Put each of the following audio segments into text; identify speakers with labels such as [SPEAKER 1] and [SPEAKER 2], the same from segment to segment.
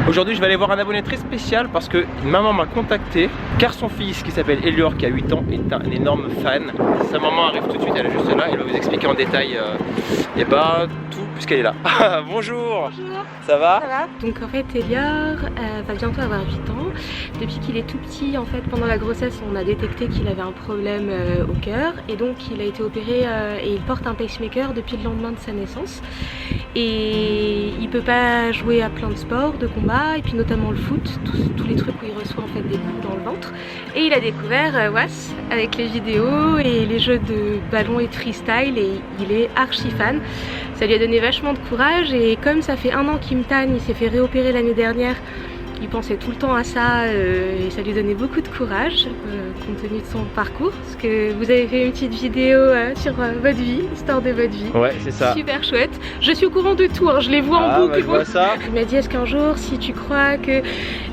[SPEAKER 1] Aujourd'hui je vais aller voir un abonné très spécial parce que une maman m'a contacté car son fils qui s'appelle Elior qui a 8 ans est un énorme fan. Sa maman arrive tout de suite, elle est juste là, elle va vous expliquer en détail et bah tout puisqu'elle est là. Bonjour.
[SPEAKER 2] Bonjour.
[SPEAKER 1] Ça va?
[SPEAKER 2] Ça va. Donc en fait Elior va bientôt avoir 8 ans. Depuis qu'il est tout petit, en fait pendant la grossesse on a détecté qu'il avait un problème au cœur et donc il a été opéré et il porte un pacemaker depuis le lendemain de sa naissance. Et il peut pas jouer à plein de sports, de combat, et puis notamment le foot, tous les trucs où il reçoit en fait des coups dans le ventre. Et il a découvert Was avec les vidéos et les jeux de ballon et de freestyle et il est archi fan. Ça lui a donné vachement de courage et comme ça fait 1 an qu'il me tanne, il s'est fait réopérer l'année dernière. Il pensait tout le temps à ça et ça lui donnait beaucoup de courage compte tenu de son parcours. Parce que vous avez fait une petite vidéo sur votre vie, l'histoire de votre vie.
[SPEAKER 1] Ouais, c'est ça.
[SPEAKER 2] Super chouette. Je suis au courant de tout, hein, je les vois en boucle.
[SPEAKER 1] Bah, je vois ça.
[SPEAKER 2] Il m'a dit est-ce qu'un jour, si tu crois que...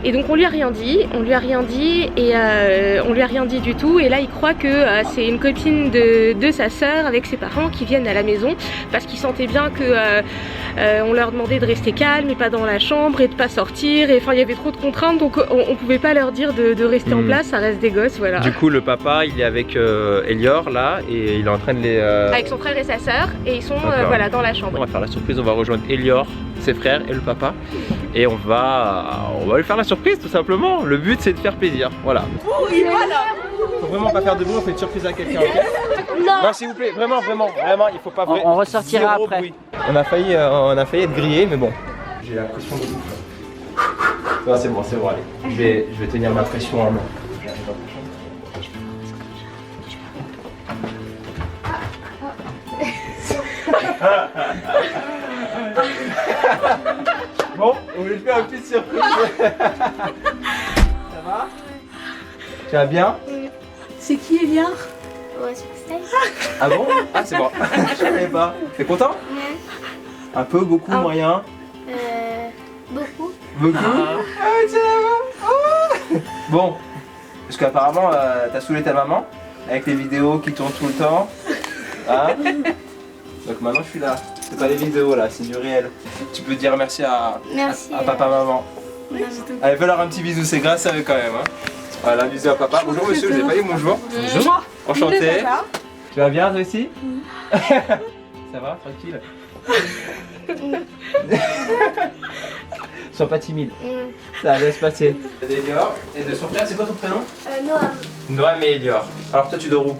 [SPEAKER 2] Et donc on lui a rien dit, et on lui a rien dit du tout. Et là il croit que c'est une copine de sa sœur avec ses parents qui viennent à la maison parce qu'il sentait bien que on leur demandait de rester calme et pas dans la chambre et de pas sortir. Et enfin il y avait trop de contraintes donc on pouvait pas leur dire de rester en place, ça reste des gosses, voilà.
[SPEAKER 1] Du coup le papa il est avec Elior là et il est en train de les...
[SPEAKER 2] Avec son frère et sa sœur et ils sont voilà, dans la chambre.
[SPEAKER 1] On va faire la surprise, on va rejoindre Elior, ses frères et le papa et on va lui faire la surprise tout simplement. Le but c'est de faire plaisir, voilà.
[SPEAKER 2] Oh, il est là.
[SPEAKER 1] Faut vraiment pas faire de bruit, on fait une surprise à quelqu'un, ok? Non s'il vous plaît, vraiment, il faut pas...
[SPEAKER 3] On ressortira après.
[SPEAKER 1] Bruit. On a failli être grillé mais bon. J'ai la pression de tout. Non c'est bon, allez. Je vais tenir ma pression en main. Bon, on voulait faire une petite surprise. Ça va? Tu vas bien?
[SPEAKER 2] C'est qui Elior?
[SPEAKER 4] Ouais, c'est ça.
[SPEAKER 1] Ah bon? Ah c'est bon. Je savais pas. T'es content?
[SPEAKER 4] Ouais.
[SPEAKER 1] Un peu, beaucoup, moyen?
[SPEAKER 4] Beaucoup.
[SPEAKER 1] Beaucoup? Ah tiens là-bas. Bon, parce qu'apparemment t'as saoulé ta maman avec les vidéos qui tournent tout le temps. Hein? Donc maintenant je suis là. C'est pas les vidéos là, c'est du réel. Tu peux dire merci à papa, maman. Allez, fais leur un petit bisou, c'est grâce à eux quand même. Hein. Voilà, bisous à papa. Bonjour monsieur, je vous ai pas dit bonjour. Bonjour. Enchanté. Tu vas bien toi aussi? Ça va, tranquille? Sois pas timide. Ça va bien se passer. Elior et de son frère, c'est quoi ton prénom?
[SPEAKER 4] Noam.
[SPEAKER 1] Noam et Elior. Alors toi tu dors où?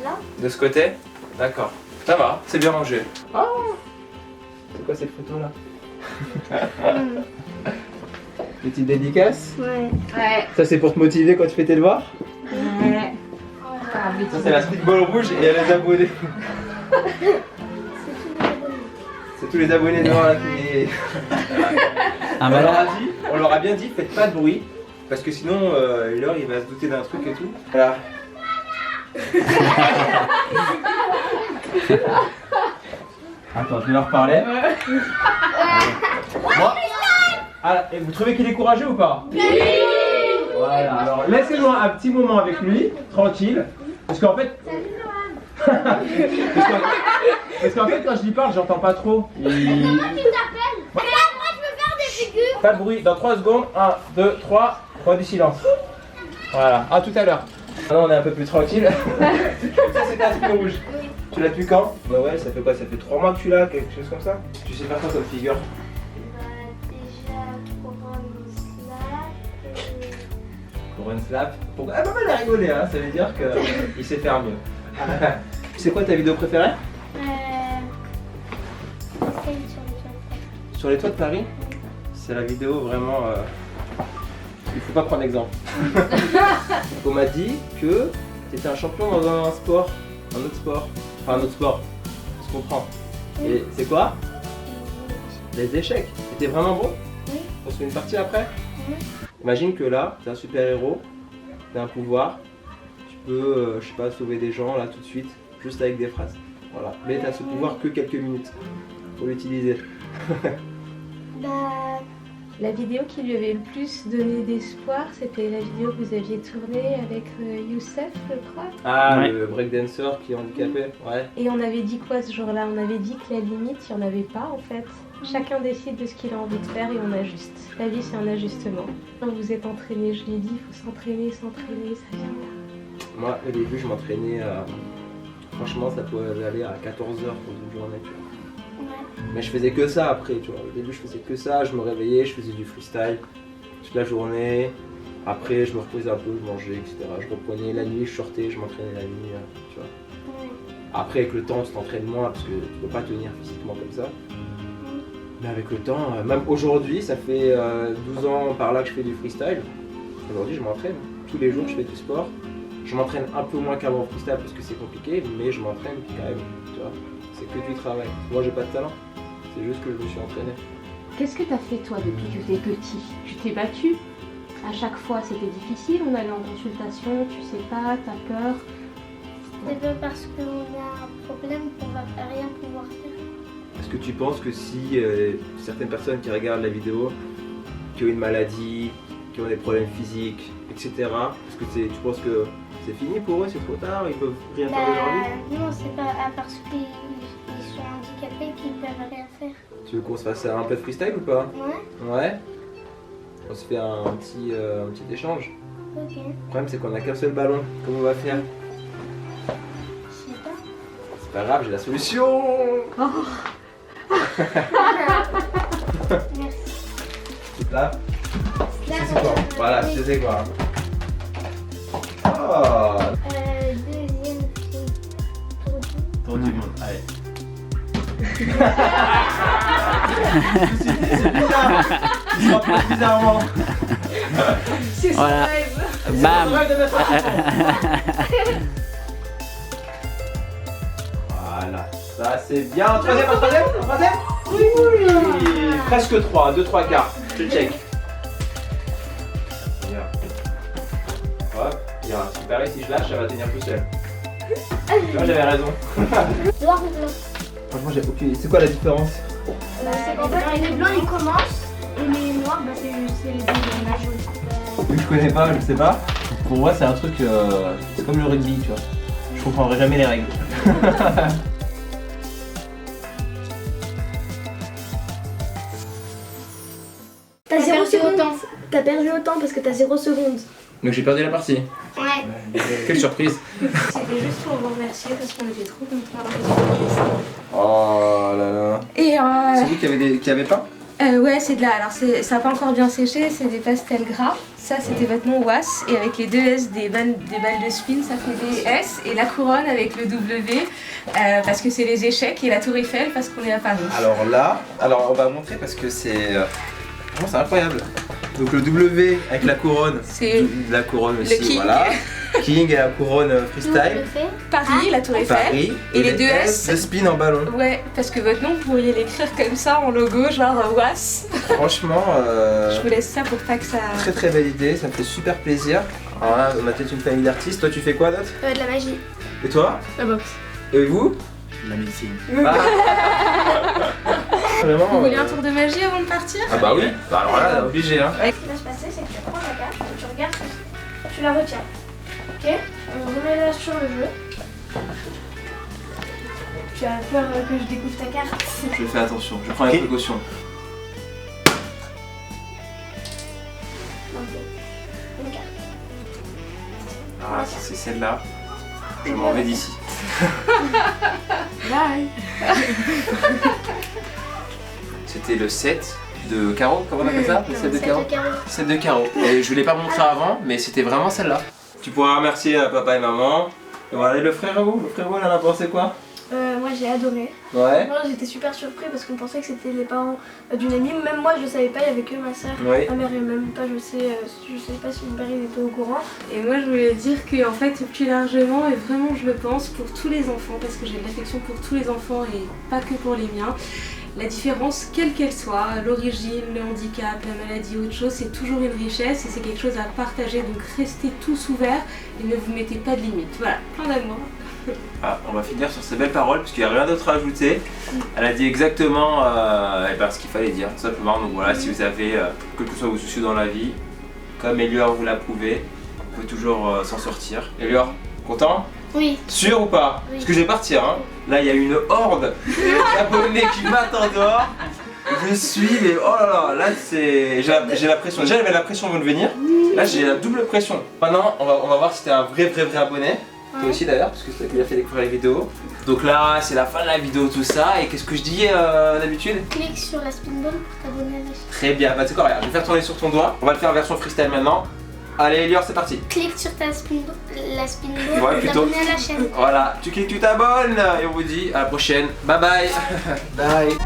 [SPEAKER 4] Là.
[SPEAKER 1] De ce côté? D'accord. Ça va, c'est bien rangé. Ah, c'est quoi cette photo là? Petite dédicace?
[SPEAKER 4] Ouais.
[SPEAKER 1] Ça c'est pour te motiver quand tu fais tes devoirs?
[SPEAKER 3] Ouais.
[SPEAKER 1] Ça c'est la streetball rouge et il y a les abonnés. C'est tous les abonnés noirs là qui...
[SPEAKER 3] Ah bah là.
[SPEAKER 1] On leur a bien dit, faites pas de bruit. Parce que sinon, Elior il va se douter d'un truc et tout. Voilà. Attends, je vais leur parler. Moi. Ah, et vous trouvez qu'il est courageux ou pas? Oui. Voilà, alors laissez-nous un petit moment avec lui, tranquille. Parce qu'en fait... parce qu'en fait, quand je lui parle, j'entends pas trop.
[SPEAKER 4] Qui t'appelle? Moi, je veux faire des figures.
[SPEAKER 1] Pas de bruit, dans 3 secondes. 1, 2, 3, 3 du silence. Voilà, à tout à l'heure. Maintenant on est un peu plus tranquille. Ça c'était un truc rouge.
[SPEAKER 4] Oui.
[SPEAKER 1] Tu l'as depuis quand? Bah ouais, ça fait quoi? Ça fait 3 mois que tu l'as, quelque chose comme ça? Tu sais faire quoi comme figure?
[SPEAKER 4] Déjà, pour rendre slap.
[SPEAKER 1] Pour un slap. Pour... Ah, maman elle a rigolé, hein. Ça veut dire qu'il sait faire mieux. C'est quoi ta vidéo préférée?
[SPEAKER 4] Celle sur les toits.
[SPEAKER 1] Sur les toits de Paris? C'est la vidéo vraiment... Il faut pas prendre exemple. On m'a dit que tu étais un champion dans un sport, un autre sport. Enfin un autre sport, on se comprend. Et c'est quoi? Les échecs. T'étais vraiment bon?
[SPEAKER 4] Oui.
[SPEAKER 1] On se fait une partie après?
[SPEAKER 4] Oui.
[SPEAKER 1] Imagine que là, t'es un super héros, t'as un pouvoir, tu peux, je sais pas, sauver des gens là tout de suite, juste avec des phrases. Voilà. Mais t'as ce pouvoir que quelques minutes. Faut l'utiliser.
[SPEAKER 4] Bah...
[SPEAKER 2] La vidéo qui lui avait le plus donné d'espoir, c'était la vidéo que vous aviez tournée avec Youssef, je crois.
[SPEAKER 1] Ah,
[SPEAKER 3] Ouais.
[SPEAKER 1] le breakdancer qui est handicapé, ouais.
[SPEAKER 2] Et on avait dit quoi ce jour-là? On avait dit que la limite, il n'y en avait pas en fait. Chacun décide de ce qu'il a envie de faire et on ajuste. La vie, c'est un ajustement. Quand vous êtes entraîné, je l'ai dit, il faut s'entraîner, ça vient pas.
[SPEAKER 1] Moi, au début, je m'entraînais franchement, ça pouvait aller à 14 heures pour une journée, tu vois.
[SPEAKER 4] Ouais.
[SPEAKER 1] Mais je faisais que ça après, tu vois. Au début, je faisais que ça, je me réveillais, je faisais du freestyle toute la journée. Après, je me reposais un peu, je mangeais, etc. Je reprenais la nuit, je sortais, je m'entraînais la nuit, tu vois.
[SPEAKER 4] Ouais.
[SPEAKER 1] Après, avec le temps, tu t'entraînes moins parce que tu peux pas tenir physiquement comme ça. Mais avec le temps, même aujourd'hui, ça fait 12 ans par là que je fais du freestyle. Aujourd'hui, je m'entraîne. Tous les jours, je fais du sport. Je m'entraîne un peu moins qu'avant au freestyle parce que c'est compliqué, mais je m'entraîne quand même, tu vois. C'est que du travail. Moi, j'ai pas de talent. C'est juste que je me suis entraîné.
[SPEAKER 2] Qu'est-ce que t'as fait toi depuis que t'es petit? Tu t'es battu? À chaque fois, c'était difficile, on allait en consultation, tu sais pas, t'as peur.
[SPEAKER 4] C'est pas parce qu'on a un problème qu'on va rien pouvoir faire.
[SPEAKER 1] Est-ce que tu penses que si certaines personnes qui regardent la vidéo, qui ont une maladie, qui ont des problèmes physiques, etc., est-ce que tu penses que c'est fini pour eux, c'est trop tard, ils peuvent rien faire de leur vie?
[SPEAKER 4] Non, c'est pas parce qu'ils sont handicapés qu'ils peuvent rien faire.
[SPEAKER 1] Tu veux qu'on se fasse un peu de freestyle ou pas?
[SPEAKER 4] Ouais,
[SPEAKER 1] Ouais. On se fait un petit échange.
[SPEAKER 4] ok.
[SPEAKER 1] Le problème c'est qu'on a qu'un seul ballon. Comment on va faire?
[SPEAKER 4] Je sais pas.
[SPEAKER 1] C'est pas grave, j'ai la solution.
[SPEAKER 4] Merci.
[SPEAKER 1] Là, je sais quoi. Voilà, je sais quoi. Oh.
[SPEAKER 4] Deuxième film.
[SPEAKER 1] Tour du monde, allez. C'est bizarre. Bizarrement.
[SPEAKER 3] Voilà. Bam.
[SPEAKER 1] Voilà, ça c'est bien. Troisième. Oui. Presque 3, 2-3 quarts. Je check. Bien. Hop, bien. Super, et si je lâche, ça va tenir tout seul. Tu vois, j'avais raison.
[SPEAKER 4] Noir ou blanc?
[SPEAKER 1] Franchement, j'ai aucune idée. C'est quoi la différence?
[SPEAKER 4] C'est qu'en fait, les blancs ils commencent et les noirs, c'est les deuxièmes âges.
[SPEAKER 1] Vu que je connais pas, je sais pas. Pour moi, c'est un truc. C'est comme le rugby, tu vois. Je comprendrai jamais les règles.
[SPEAKER 5] T'as 0 secondes. T'as perdu autant parce que t'as 0 secondes.
[SPEAKER 1] Donc j'ai perdu la partie.
[SPEAKER 4] Ouais.
[SPEAKER 1] Quelle surprise.
[SPEAKER 2] C'était juste pour vous remercier parce qu'on était trop contents.
[SPEAKER 1] Oh là là.
[SPEAKER 2] Et
[SPEAKER 1] C'est vous qui avez peint?
[SPEAKER 2] ouais, c'est de là. Alors, ça n'a pas encore bien séché, c'est des pastels gras. Ça, c'était votre nom WAS. Et avec les deux S des balles de spin, ça fait des S. Et la couronne avec le W, parce que c'est les échecs. Et la tour Eiffel, parce qu'on est à Paris.
[SPEAKER 1] Alors là, on va montrer parce que c'est. Vraiment, c'est incroyable. Donc le W avec la couronne.
[SPEAKER 2] C'est
[SPEAKER 1] la couronne
[SPEAKER 2] le
[SPEAKER 1] aussi,
[SPEAKER 2] King.
[SPEAKER 1] voilà. King et la couronne freestyle.
[SPEAKER 2] Paris, la tour Eiffel.
[SPEAKER 1] Paris.
[SPEAKER 2] Et les deux S.
[SPEAKER 1] de spin en ballon.
[SPEAKER 2] Ouais, parce que votre nom, vous pourriez l'écrire comme ça en logo, genre WAS.
[SPEAKER 1] Franchement,
[SPEAKER 2] Je vous laisse ça pour pas que ça.
[SPEAKER 1] très très belle idée, ça me fait super plaisir. Alors là, on a peut-être une famille d'artistes. Toi, tu fais quoi d'autre?
[SPEAKER 5] De la magie.
[SPEAKER 1] Et toi?
[SPEAKER 5] La boxe.
[SPEAKER 1] Et vous?
[SPEAKER 3] La médecine.
[SPEAKER 1] Ah. Vraiment.
[SPEAKER 2] Vous voulez un tour de magie avant de partir?
[SPEAKER 1] Ah bah oui, bah alors là, obligé hein.
[SPEAKER 5] Ce qui va se passer, c'est que tu prends la carte, tu regardes, tu la retiens. Ok? On remet là sur le jeu. Tu as peur que je découvre ta carte?
[SPEAKER 1] Je fais attention, je prends les précautions.
[SPEAKER 5] Ok. Une carte.
[SPEAKER 1] Ah, c'est celle-là. Je m'en vais d'ici.
[SPEAKER 5] Bye.
[SPEAKER 1] C'était le 7 de carreau, comment on appelle ça? Le 7 de carreau?
[SPEAKER 4] carreau.
[SPEAKER 1] 7 de carreau. Et je ne l'ai pas montré avant, mais c'était vraiment celle-là. Tu pourras remercier papa et maman. Et voilà, et le frérot, il en a pensé quoi?
[SPEAKER 5] Moi j'ai adoré.
[SPEAKER 1] Ouais.
[SPEAKER 5] Moi j'étais super surpris parce qu'on pensait que c'était les parents d'une amie. Même moi je savais pas, il y avait que ma soeur.
[SPEAKER 1] Oui.
[SPEAKER 5] Ma mère et même pas, je sais pas si mon père il était au courant.
[SPEAKER 2] Et moi je voulais dire que en fait plus largement et vraiment je le pense pour tous les enfants parce que j'ai de l'affection pour tous les enfants et pas que pour les miens. La différence, quelle qu'elle soit, l'origine, le handicap, la maladie ou autre chose, c'est toujours une richesse et c'est quelque chose à partager. Donc restez tous ouverts et ne vous mettez pas de limites. Voilà, plein d'amour.
[SPEAKER 1] Ah, on va finir sur ces belles paroles parce qu'il n'y a rien d'autre à ajouter. Elle a dit exactement ce qu'il fallait dire, tout simplement. Donc voilà, si vous avez quel que soit vos soucis dans la vie, comme Elior vous l'a prouvé, on peut toujours s'en sortir. Elior, content?
[SPEAKER 4] Oui.
[SPEAKER 1] Sûr ou pas?
[SPEAKER 4] Oui.
[SPEAKER 1] Parce que je vais partir, hein. Là, il y a une horde de Japonais qui m'attendent dehors. Je suis, mais oh là là, c'est. J'ai la pression. Déjà, j'avais la pression avant de venir. Là, j'ai la double pression. Maintenant, on va voir si t'es un vrai abonné. Toi aussi d'ailleurs, parce que c'est toi qui l'as fait découvrir les vidéos. Donc là, c'est la fin de la vidéo, tout ça. Et qu'est-ce que je dis d'habitude?
[SPEAKER 5] Clique sur la spinball pour t'abonner à la chaîne.
[SPEAKER 1] Très bien, bah tu sais quoi, regarde, je vais faire tourner sur ton doigt. On va le faire en version freestyle maintenant. Allez, Elior, c'est parti.
[SPEAKER 5] Clique sur la spinball
[SPEAKER 1] Ouais,
[SPEAKER 5] pour
[SPEAKER 1] plutôt.
[SPEAKER 5] t'abonner à la chaîne.
[SPEAKER 1] Voilà, tu cliques, tu t'abonnes. Et on vous dit à la prochaine. Bye bye.
[SPEAKER 3] Bye.